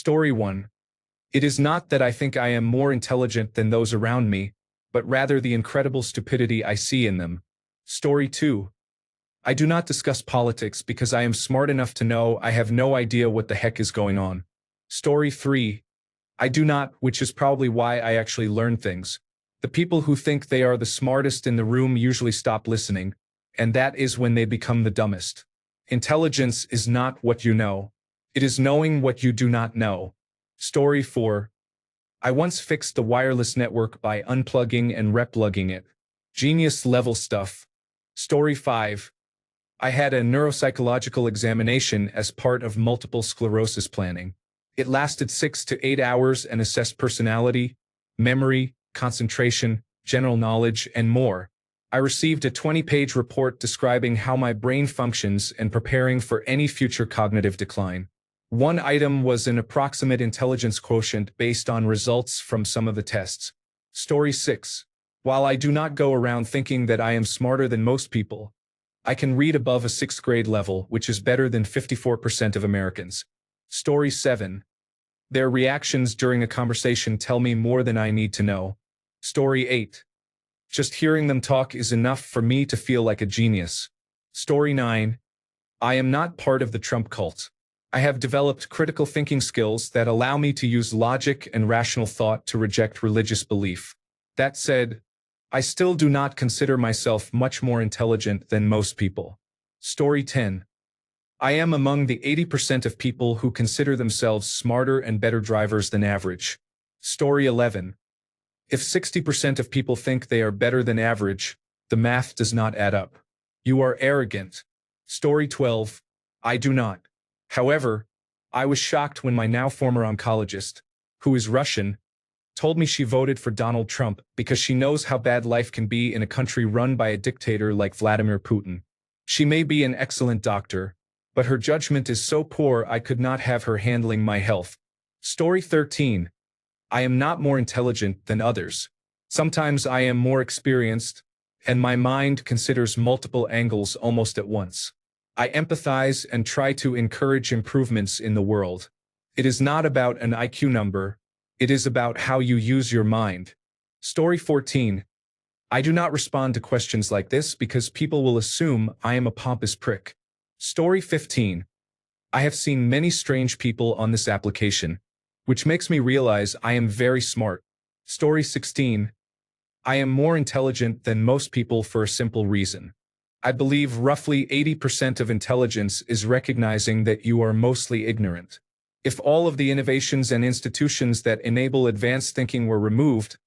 Story 1. It is not that I think I am more intelligent than those around me, but rather the incredible stupidity I see in them. Story 2. I do not discuss politics because I am smart enough to know I have no idea what the heck is going on. Story 3. I do not, which is probably why I actually learn things. The people who think they are the smartest in the room usually stop listening, and that is when they become the dumbest. Intelligence is not what you know. It is knowing what you do not know. Story 4. I once fixed the wireless network by unplugging and replugging it. Genius level stuff. Story 5. I had a neuropsychological examination as part of multiple sclerosis planning. It lasted 6 to 8 hours and assessed personality, memory, concentration, general knowledge, and more. I received a 20-page report describing how my brain functions and preparing for any future cognitive decline. One item was an approximate intelligence quotient based on results from some of the tests. Story 6. While I do not go around thinking that I am smarter than most people, I can read above a 6th grade level, which is better than 54% of Americans. Story 7. Their reactions during a conversation tell me more than I need to know. Story 8. Just hearing them talk is enough for me to feel like a genius. Story 9. I am not part of the Trump cult. I have developed critical thinking skills that allow me to use logic and rational thought to reject religious belief. That said, I still do not consider myself much more intelligent than most people. Story 10. I am among the 80% of people who consider themselves smarter and better drivers than average. Story 11. If 60% of people think they are better than average, the math does not add up. You are arrogant. Story 12. I do not. However, I was shocked when my now former oncologist, who is Russian, told me she voted for Donald Trump because she knows how bad life can be in a country run by a dictator like Vladimir Putin. She may be an excellent doctor, but her judgment is so poor I could not have her handling my health. Story 13. I am not more intelligent than others. Sometimes I am more experienced, and my mind considers multiple angles almost at once. I empathize and try to encourage improvements in the world. It is not about an IQ number. It is about how you use your mind. Story 14. I do not respond to questions like this because people will assume I am a pompous prick. Story 15. I have seen many strange people on this application, which makes me realize I am very smart. Story 16. I am more intelligent than most people for a simple reason. I believe roughly 80% of intelligence is recognizing that you are mostly ignorant. If all of the innovations and institutions that enable advanced thinking were removed,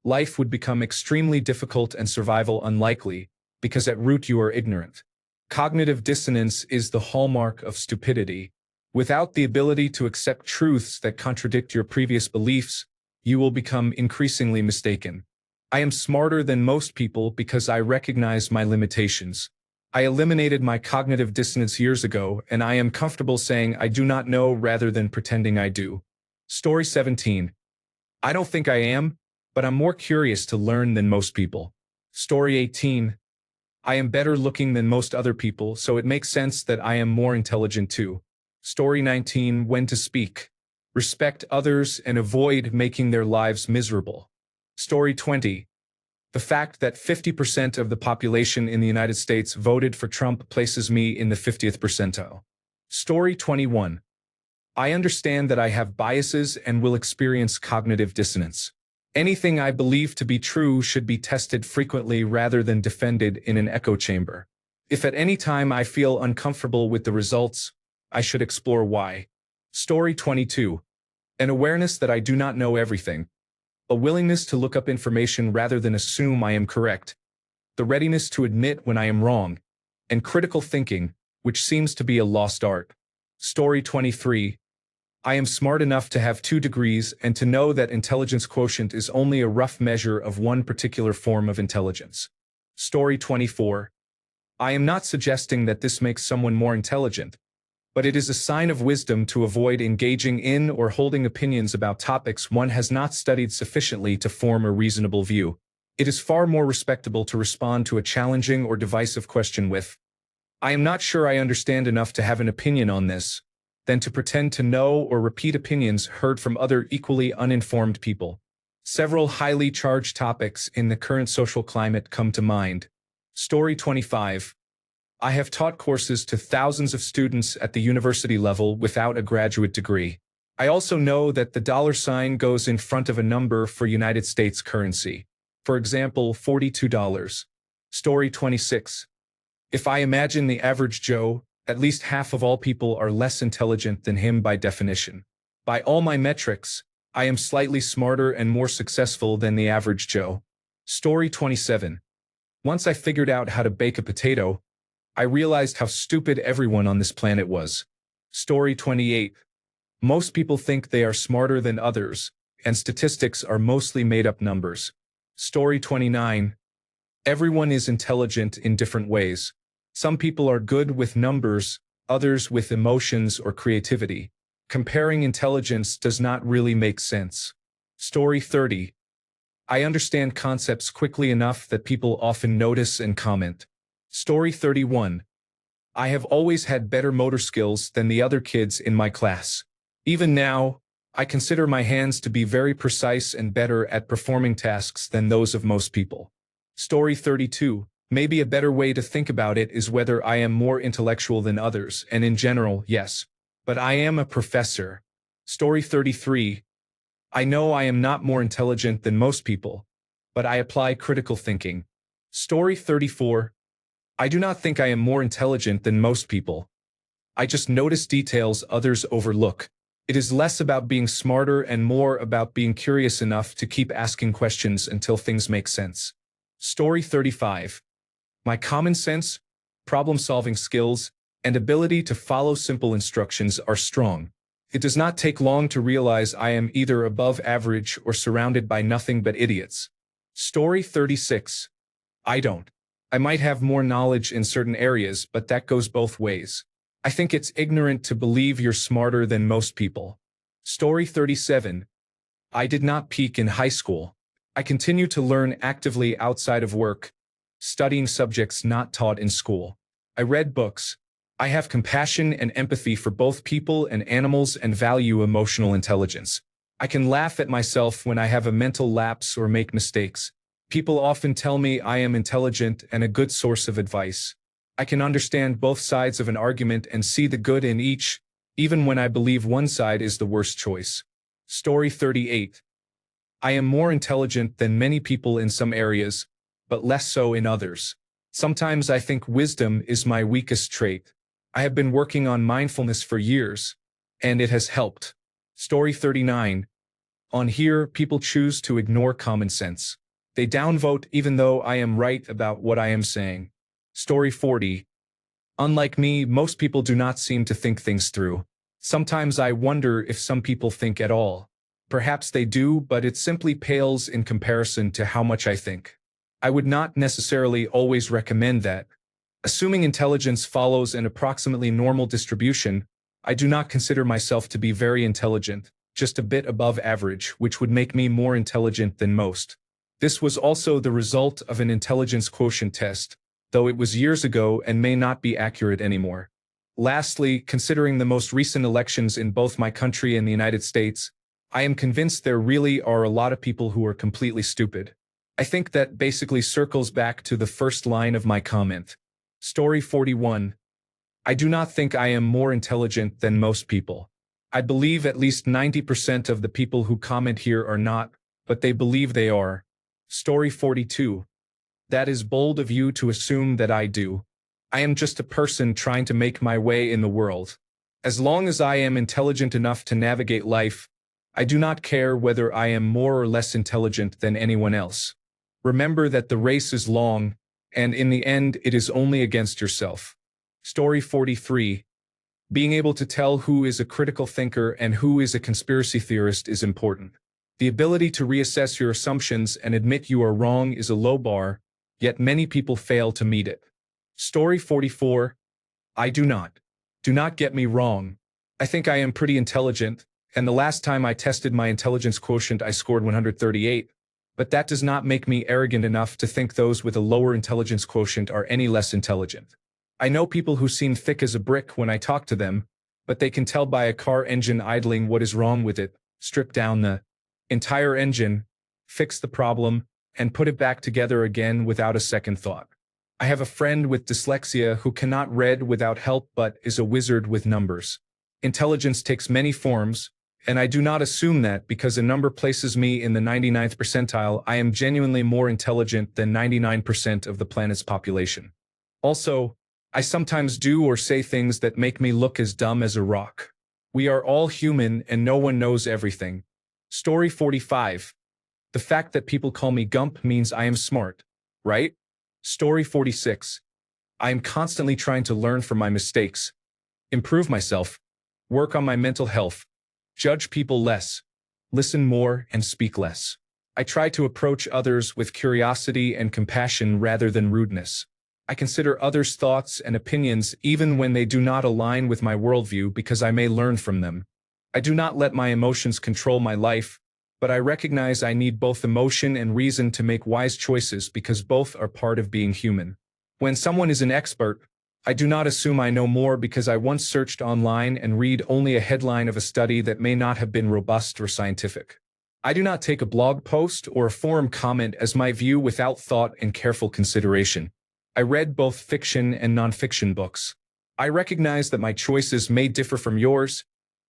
life would become extremely difficult and survival unlikely, because at root you are ignorant. Cognitive dissonance is the hallmark of stupidity. Without the ability to accept truths that contradict your previous beliefs, you will become increasingly mistaken. I am smarter than most people because I recognize my limitations. I eliminated my cognitive dissonance years ago, and I am comfortable saying I do not know rather than pretending I do. Story 17. I don't think I am, but I'm more curious to learn than most people. Story 18. I am better looking than most other people, so it makes sense that I am more intelligent too. Story 19. When to speak. Respect others and avoid making their lives miserable. Story 20. The fact that 50% of the population in the United States voted for Trump places me in the 50th percentile. Story 21. I understand that I have biases and will experience cognitive dissonance. Anything I believe to be true should be tested frequently rather than defended in an echo chamber. If at any time I feel uncomfortable with the results, I should explore why. Story 22. An awareness that I do not know everything. A willingness to look up information rather than assume I am correct. The readiness to admit when I am wrong. And critical thinking, which seems to be a lost art. Story 23. I am smart enough to have 2 degrees and to know that intelligence quotient is only a rough measure of one particular form of intelligence. Story 24. I am not suggesting that this makes someone more intelligent, but it is a sign of wisdom to avoid engaging in or holding opinions about topics one has not studied sufficiently to form a reasonable view. It is far more respectable to respond to a challenging or divisive question with, "I am not sure I understand enough to have an opinion on this," than to pretend to know or repeat opinions heard from other equally uninformed people. Several highly charged topics in the current social climate come to mind. Story 25. I have taught courses to thousands of students at the university level without a graduate degree. I also know that the dollar sign goes in front of a number for United States currency. For example, $42. Story 26. If I imagine the average Joe, at least half of all people are less intelligent than him by definition. By all my metrics, I am slightly smarter and more successful than the average Joe. Story 27. Once I figured out how to bake a potato, I realized how stupid everyone on this planet was. Story 28. Most people think they are smarter than others, and statistics are mostly made-up numbers. Story 29. Everyone is intelligent in different ways. Some people are good with numbers, others with emotions or creativity. Comparing intelligence does not really make sense. Story 30. I understand concepts quickly enough that people often notice and comment. Story 31. I have always had better motor skills than the other kids in my class. Even now, I consider my hands to be very precise and better at performing tasks than those of most people. Story 32. Maybe a better way to think about it is whether I am more intellectual than others, and in general, yes. But I am a professor. Story 33. I know I am not more intelligent than most people, but I apply critical thinking. Story 34. I do not think I am more intelligent than most people. I just notice details others overlook. It is less about being smarter and more about being curious enough to keep asking questions until things make sense. Story 35. My common sense, problem-solving skills, and ability to follow simple instructions are strong. It does not take long to realize I am either above average or surrounded by nothing but idiots. Story 36. I don't. I might have more knowledge in certain areas, but that goes both ways. I think it's ignorant to believe you're smarter than most people. Story 37. I did not peak in high school. I continue to learn actively outside of work, studying subjects not taught in school. I read books. I have compassion and empathy for both people and animals and value emotional intelligence. I can laugh at myself when I have a mental lapse or make mistakes. People often tell me I am intelligent and a good source of advice. I can understand both sides of an argument and see the good in each, even when I believe one side is the worst choice. Story 38. I am more intelligent than many people in some areas, but less so in others. Sometimes I think wisdom is my weakest trait. I have been working on mindfulness for years, and it has helped. Story 39. On here, people choose to ignore common sense. They downvote even though I am right about what I am saying. Story 40. Unlike me, most people do not seem to think things through. Sometimes I wonder if some people think at all. Perhaps they do, but it simply pales in comparison to how much I think. I would not necessarily always recommend that. Assuming intelligence follows an approximately normal distribution, I do not consider myself to be very intelligent, just a bit above average, which would make me more intelligent than most. This was also the result of an intelligence quotient test, though it was years ago and may not be accurate anymore. Lastly, considering the most recent elections in both my country and the United States, I am convinced there really are a lot of people who are completely stupid. I think that basically circles back to the first line of my comment. Story 41. I do not think I am more intelligent than most people. I believe at least 90% of the people who comment here are not, but they believe they are. Story 42. That is bold of you to assume that I do. I am just a person trying to make my way in the world. As long as I am intelligent enough to navigate life, I do not care whether I am more or less intelligent than anyone else. Remember that the race is long, and in the end it is only against yourself. Story 43. Being able to tell who is a critical thinker and who is a conspiracy theorist is important. The ability to reassess your assumptions and admit you are wrong is a low bar, yet many people fail to meet it. Story 44. I do not. Do not get me wrong. I think I am pretty intelligent, and the last time I tested my intelligence quotient I scored 138. But that does not make me arrogant enough to think those with a lower intelligence quotient are any less intelligent. I know people who seem thick as a brick when I talk to them, but they can tell by a car engine idling what is wrong with it, strip down the entire engine, fix the problem, and put it back together again without a second thought. I have a friend with dyslexia who cannot read without help but is a wizard with numbers. Intelligence takes many forms, and I do not assume that because a number places me in the 99th percentile, I am genuinely more intelligent than 99% of the planet's population. Also, I sometimes do or say things that make me look as dumb as a rock. We are all human and no one knows everything. Story 45. The fact that people call me Gump means I am smart, right? Story 46. I am constantly trying to learn from my mistakes, improve myself, work on my mental health, judge people less, listen more, and speak less. I try to approach others with curiosity and compassion rather than rudeness. I consider others' thoughts and opinions even when they do not align with my worldview because I may learn from them. I do not let my emotions control my life, but I recognize I need both emotion and reason to make wise choices because both are part of being human. When someone is an expert, I do not assume I know more because I once searched online and read only a headline of a study that may not have been robust or scientific. I do not take a blog post or a forum comment as my view without thought and careful consideration. I read both fiction and nonfiction books. I recognize that my choices may differ from yours,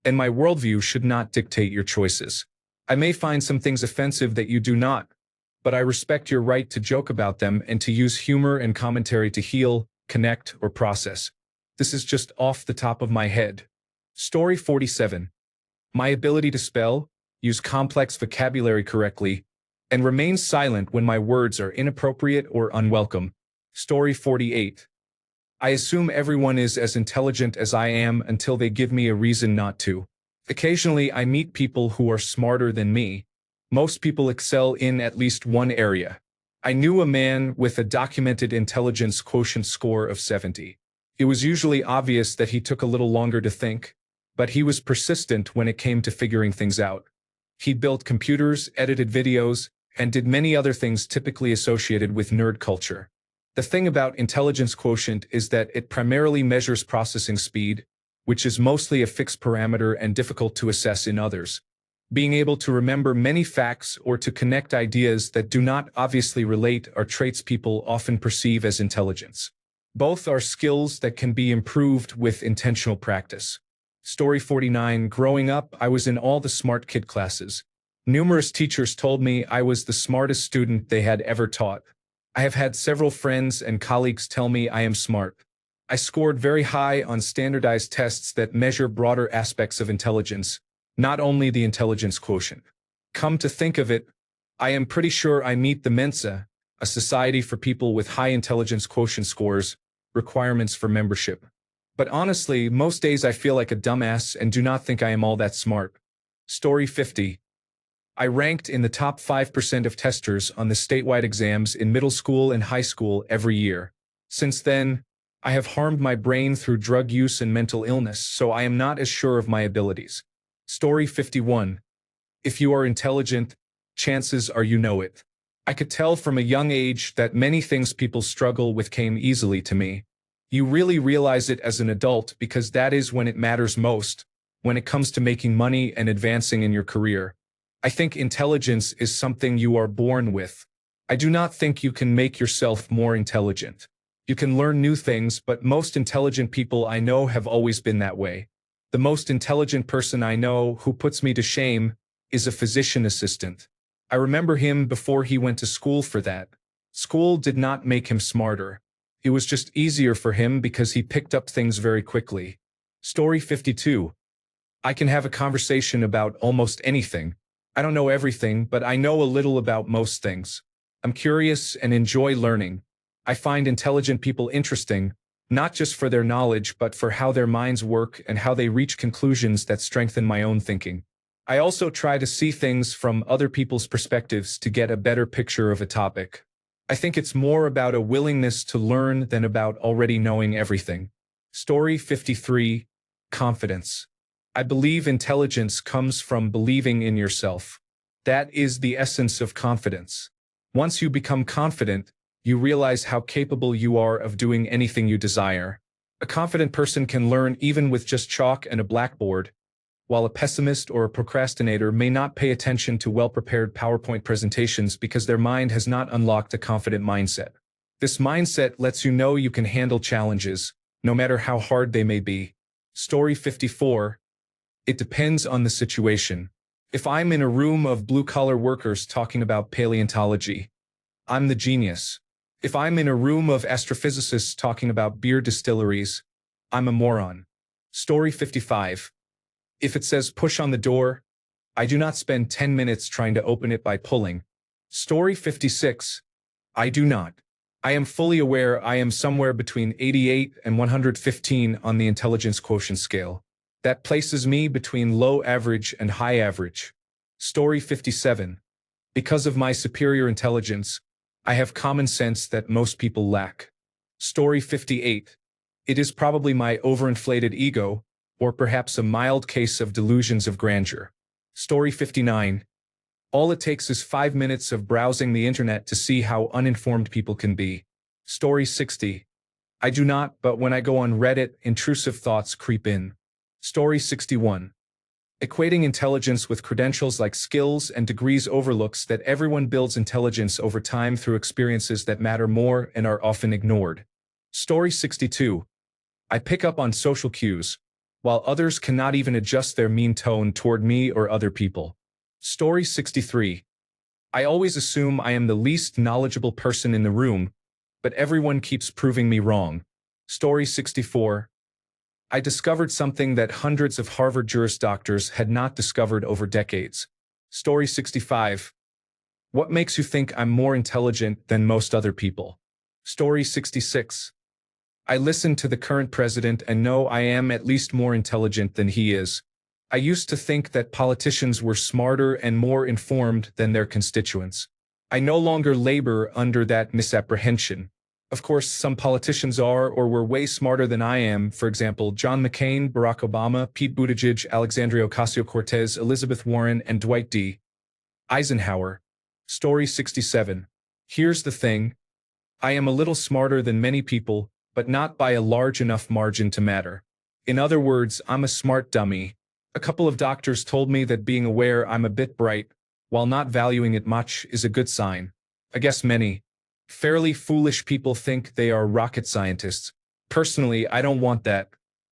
and my worldview should not dictate your choices. I may find some things offensive that you do not, but I respect your right to joke about them and to use humor and commentary to heal, connect, or process. This is just off the top of my head. Story 47. My ability to spell, use complex vocabulary correctly, and remain silent when my words are inappropriate or unwelcome. Story 48. I assume everyone is as intelligent as I am until they give me a reason not to. Occasionally, I meet people who are smarter than me. Most people excel in at least one area. I knew a man with a documented intelligence quotient score of 70. It was usually obvious that he took a little longer to think, but he was persistent when it came to figuring things out. He built computers, edited videos, and did many other things typically associated with nerd culture. The thing about intelligence quotient is that it primarily measures processing speed, which is mostly a fixed parameter and difficult to assess in others. Being able to remember many facts or to connect ideas that do not obviously relate are traits people often perceive as intelligence. Both are skills that can be improved with intentional practice. Story 49. Growing up, I was in all the smart kid classes. Numerous teachers told me I was the smartest student they had ever taught. I have had several friends and colleagues tell me I am smart. I scored very high on standardized tests that measure broader aspects of intelligence, not only the intelligence quotient. Come to think of it, I am pretty sure I meet the Mensa, a society for people with high intelligence quotient scores, requirements for membership. But honestly, most days I feel like a dumbass and do not think I am all that smart. Story 50. I ranked in the top 5% of testers on the statewide exams in middle school and high school every year. Since then, I have harmed my brain through drug use and mental illness, so I am not as sure of my abilities. Story 51. If you are intelligent, chances are you know it. I could tell from a young age that many things people struggle with came easily to me. You really realize it as an adult because that is when it matters most, when it comes to making money and advancing in your career. I think intelligence is something you are born with. I do not think you can make yourself more intelligent. You can learn new things, but most intelligent people I know have always been that way. The most intelligent person I know who puts me to shame is a physician assistant. I remember him before he went to school for that. School did not make him smarter. It was just easier for him because he picked up things very quickly. Story 52. I can have a conversation about almost anything. I don't know everything, but I know a little about most things. I'm curious and enjoy learning. I find intelligent people interesting, not just for their knowledge but for how their minds work and how they reach conclusions that strengthen my own thinking. I also try to see things from other people's perspectives to get a better picture of a topic. I think it's more about a willingness to learn than about already knowing everything. Story 53. Confidence. I believe intelligence comes from believing in yourself. That is the essence of confidence. Once you become confident, you realize how capable you are of doing anything you desire. A confident person can learn even with just chalk and a blackboard, while a pessimist or a procrastinator may not pay attention to well-prepared PowerPoint presentations because their mind has not unlocked a confident mindset. This mindset lets you know you can handle challenges, no matter how hard they may be. Story 54. It depends on the situation. If I'm in a room of blue-collar workers talking about paleontology, I'm the genius. If I'm in a room of astrophysicists talking about beer distilleries, I'm a moron. Story 55. If it says push on the door, I do not spend 10 minutes trying to open it by pulling. Story 56. I do not. I am fully aware I am somewhere between 88 and 115 on the intelligence quotient scale. That places me between low average and high average. Story 57. Because of my superior intelligence, I have common sense that most people lack. Story 58. It is probably my overinflated ego, or perhaps a mild case of delusions of grandeur. Story 59. All it takes is 5 minutes of browsing the internet to see how uninformed people can be. Story 60. I do not, but when I go on Reddit, intrusive thoughts creep in. Story 61. Equating intelligence with credentials like skills and degrees overlooks that everyone builds intelligence over time through experiences that matter more and are often ignored. Story 62. I pick up on social cues, while others cannot even adjust their mean tone toward me or other people. Story 63. I always assume I am the least knowledgeable person in the room, but everyone keeps proving me wrong. Story 64. I discovered something that hundreds of Harvard Juris Doctors had not discovered over decades. Story 65. What makes you think I'm more intelligent than most other people? Story 66. I listen to the current president and know I am at least more intelligent than he is. I used to think that politicians were smarter and more informed than their constituents. I no longer labor under that misapprehension. Of course, some politicians are or were way smarter than I am, for example, John McCain, Barack Obama, Pete Buttigieg, Alexandria Ocasio-Cortez, Elizabeth Warren, and Dwight D. Eisenhower. Story 67. Here's the thing. I am a little smarter than many people, but not by a large enough margin to matter. In other words, I'm a smart dummy. A couple of doctors told me that being aware I'm a bit bright, while not valuing it much, is a good sign. I guess many fairly foolish people think they are rocket scientists. Personally, I don't want that.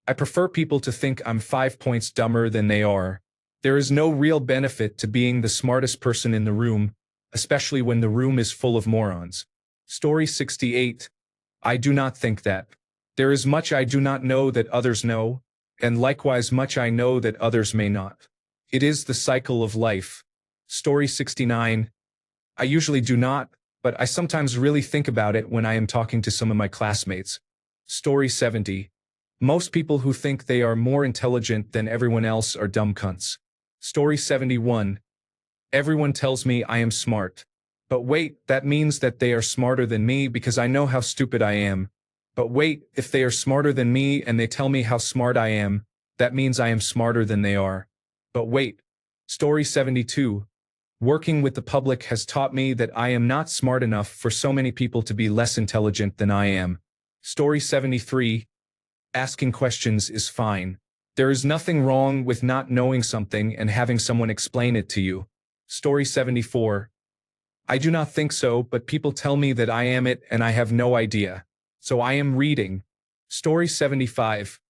I prefer people to think I'm 5 points dumber than they are. There is no real benefit to being the smartest person in the room, especially when the room is full of morons. Story 68. I do not think that. There is much I do not know that others know, and likewise much I know that others may not. It is the cycle of life. Story 69. I usually do not, but I sometimes really think about it when I am talking to some of my classmates. Story 70. Most people who think they are more intelligent than everyone else are dumb cunts. Story 71. Everyone tells me I am smart. But wait, that means that they are smarter than me because I know how stupid I am. But wait, if they are smarter than me and they tell me how smart I am, that means I am smarter than they are. But wait. Story 72. Working with the public has taught me that I am not smart enough for so many people to be less intelligent than I am. Story 73. Asking questions is fine. There is nothing wrong with not knowing something and having someone explain it to you. Story 74. I do not think so, but people tell me that I am it and I have no idea. So I am reading. Story 75.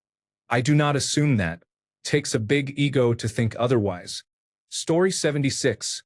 I do not assume that. Takes a big ego to think otherwise. Story 76.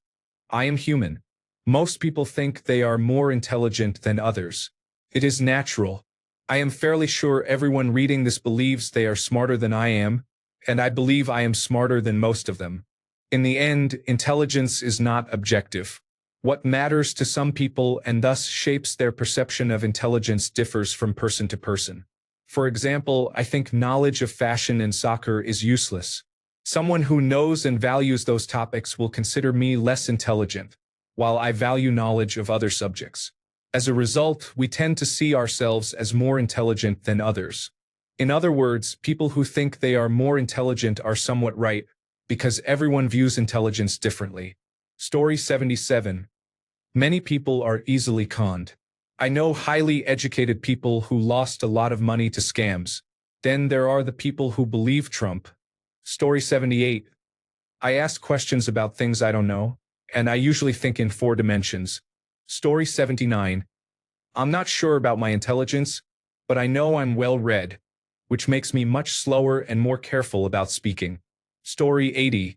I am human. Most people think they are more intelligent than others. It is natural. I am fairly sure everyone reading this believes they are smarter than I am, and I believe I am smarter than most of them. In the end, intelligence is not objective. What matters to some people and thus shapes their perception of intelligence differs from person to person. For example, I think knowledge of fashion and soccer is useless. Someone who knows and values those topics will consider me less intelligent, while I value knowledge of other subjects. As a result, we tend to see ourselves as more intelligent than others. In other words, people who think they are more intelligent are somewhat right, because everyone views intelligence differently. Story 77. Many people are easily conned. I know highly educated people who lost a lot of money to scams. Then there are the people who believe Trump. Story 78. I ask questions about things I don't know, and I usually think in 4 dimensions. Story 79. I'm not sure about my intelligence, but I know I'm well read, which makes me much slower and more careful about speaking. Story 80.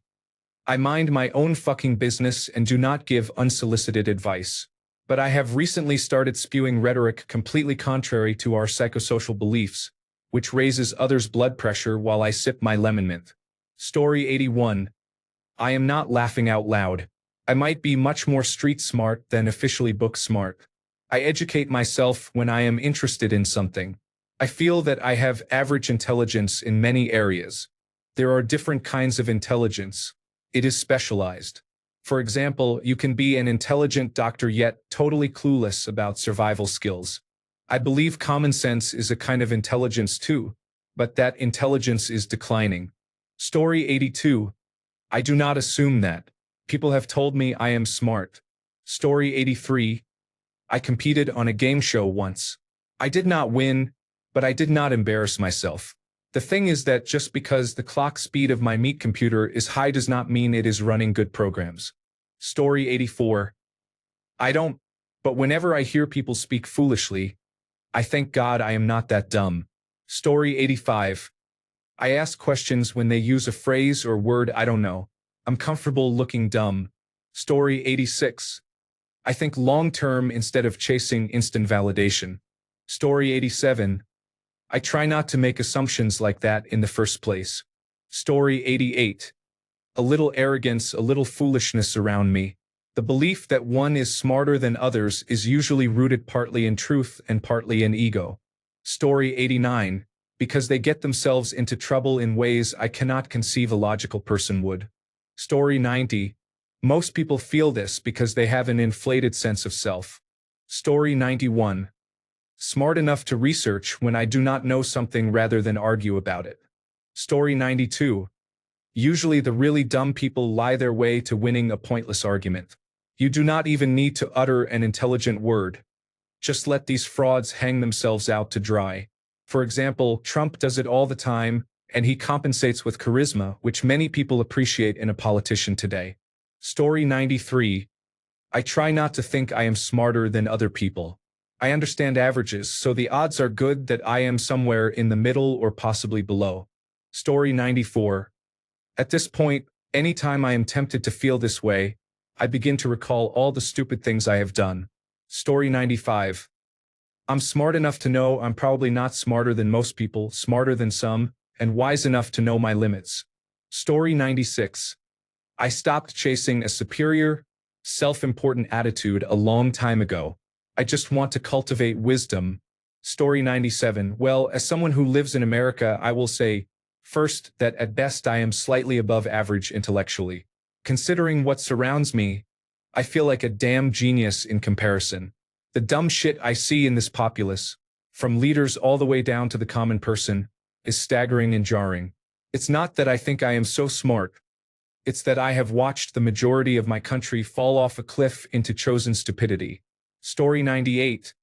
I mind my own fucking business and do not give unsolicited advice. But I have recently started spewing rhetoric completely contrary to our psychosocial beliefs, which raises others' blood pressure while I sip my lemon mint. Story 81. I am not laughing out loud. I might be much more street smart than officially book smart. I educate myself when I am interested in something. I feel that I have average intelligence in many areas. There are different kinds of intelligence. It is specialized. For example, you can be an intelligent doctor yet totally clueless about survival skills. I believe common sense is a kind of intelligence too, but that intelligence is declining. Story 82. I do not assume that. People have told me I am smart. Story 83. I competed on a game show once. I did not win, but I did not embarrass myself. The thing is that just because the clock speed of my meat computer is high does not mean it is running good programs. Story 84. I don't, but whenever I hear people speak foolishly, I thank God I am not that dumb. Story 85. I ask questions when they use a phrase or word I don't know. I'm comfortable looking dumb. Story 86. I think long-term instead of chasing instant validation. Story 87. I try not to make assumptions like that in the first place. Story 88. A little arrogance, a little foolishness around me. The belief that one is smarter than others is usually rooted partly in truth and partly in ego. Story 89. Because they get themselves into trouble in ways I cannot conceive a logical person would. Story 90. Most people feel this because they have an inflated sense of self. Story 91. Smart enough to research when I do not know something rather than argue about it. Story 92. Usually the really dumb people lie their way to winning a pointless argument. You do not even need to utter an intelligent word. Just let these frauds hang themselves out to dry. For example, Trump does it all the time, and he compensates with charisma, which many people appreciate in a politician today. Story 93. I try not to think I am smarter than other people. I understand averages, so the odds are good that I am somewhere in the middle or possibly below. Story 94. At this point, anytime I am tempted to feel this way, I begin to recall all the stupid things I have done. Story 95. I'm smart enough to know I'm probably not smarter than most people, smarter than some, and wise enough to know my limits. Story 96. I stopped chasing a superior, self-important attitude a long time ago. I just want to cultivate wisdom. Story 97. Well, as someone who lives in America, I will say, first, that at best I am slightly above average intellectually. Considering what surrounds me, I feel like a damn genius in comparison. The dumb shit I see in this populace, from leaders all the way down to the common person, is staggering and jarring. It's not that I think I am so smart. It's that I have watched the majority of my country fall off a cliff into chosen stupidity. Story 98.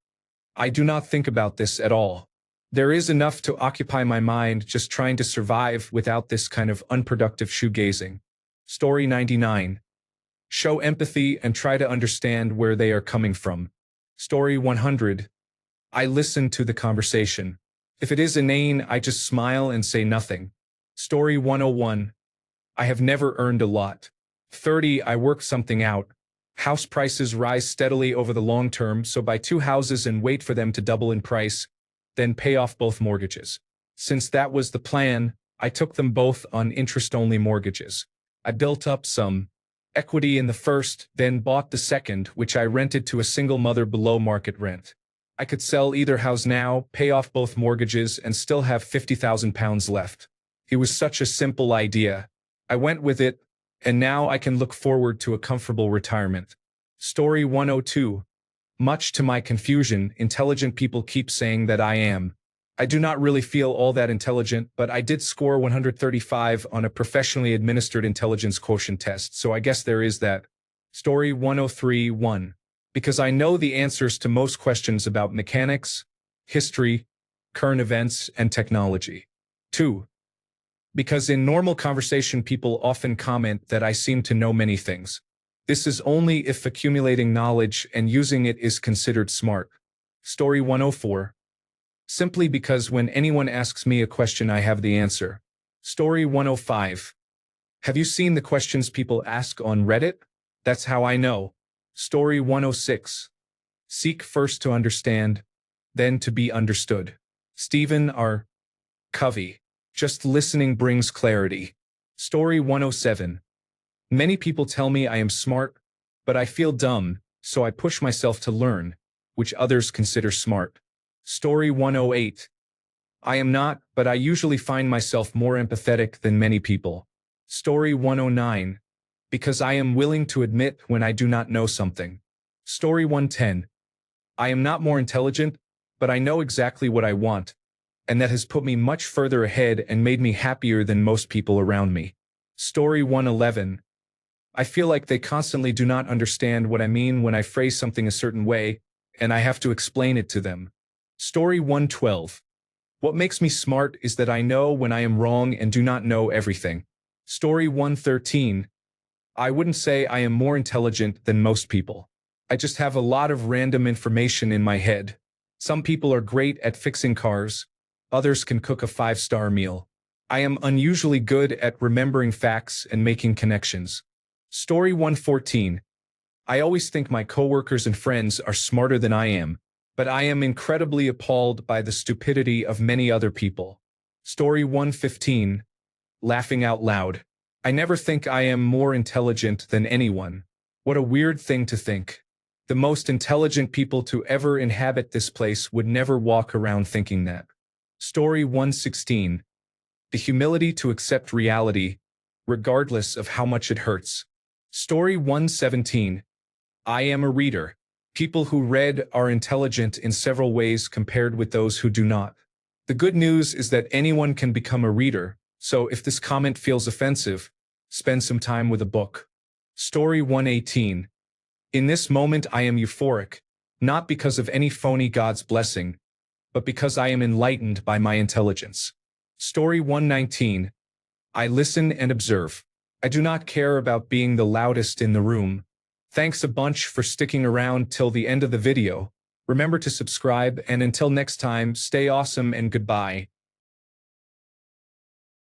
I do not think about this at all. There is enough to occupy my mind just trying to survive without this kind of unproductive shoegazing. Story 99. Show empathy and try to understand where they are coming from. Story 100. I listen to the conversation. If it is inane, I just smile and say nothing. Story 101. I have never earned a lot. 30. I work something out. House prices rise steadily over the long term, so buy 2 houses and wait for them to double in price, then pay off both mortgages. Since that was the plan, I took them both on interest-only mortgages. I built up some equity in the first, then bought the second, which I rented to a single mother below market rent. I could sell either house now, pay off both mortgages, and still have £50,000 left. It was such a simple idea. I went with it, and now I can look forward to a comfortable retirement. Story 102. Much to my confusion, intelligent people keep saying that I am. I do not really feel all that intelligent, but I did score 135 on a professionally administered intelligence quotient test, so I guess there is that. Story 103-1. Because I know the answers to most questions about mechanics, history, current events, and technology. 2. Because in normal conversation people often comment that I seem to know many things. This is only if accumulating knowledge and using it is considered smart. Story 104. Simply because when anyone asks me a question I have the answer. Story 105. Have you seen the questions people ask on Reddit? That's how I know. Story 106. Seek first to understand, then to be understood. Stephen R. Covey. Just listening brings clarity. Story 107. Many people tell me I am smart, but I feel dumb, so I push myself to learn, which others consider smart. Story 108. I am not, but I usually find myself more empathetic than many people. Story 109. Because I am willing to admit when I do not know something. Story 110. I am not more intelligent, but I know exactly what I want, and that has put me much further ahead and made me happier than most people around me. Story 111. I feel like they constantly do not understand what I mean when I phrase something a certain way, and I have to explain it to them. Story 112. What makes me smart is that I know when I am wrong and do not know everything. Story 113. I wouldn't say I am more intelligent than most people. I just have a lot of random information in my head. Some people are great at fixing cars. Others can cook a 5-star meal. I am unusually good at remembering facts and making connections. Story 114. I always think my coworkers and friends are smarter than I am, but I am incredibly appalled by the stupidity of many other people. Story 115. Laughing out loud. I never think I am more intelligent than anyone. What a weird thing to think. The most intelligent people to ever inhabit this place would never walk around thinking that. Story 116. The humility to accept reality, regardless of how much it hurts. Story 117. I am a reader. People who read are intelligent in several ways compared with those who do not. The good news is that anyone can become a reader, so if this comment feels offensive, spend some time with a book. Story 118. In this moment I am euphoric, not because of any phony God's blessing, but because I am enlightened by my intelligence. Story 119. I listen and observe. I do not care about being the loudest in the room. Thanks a bunch for sticking around till the end of the video. Remember to subscribe, and until next time, stay awesome and goodbye.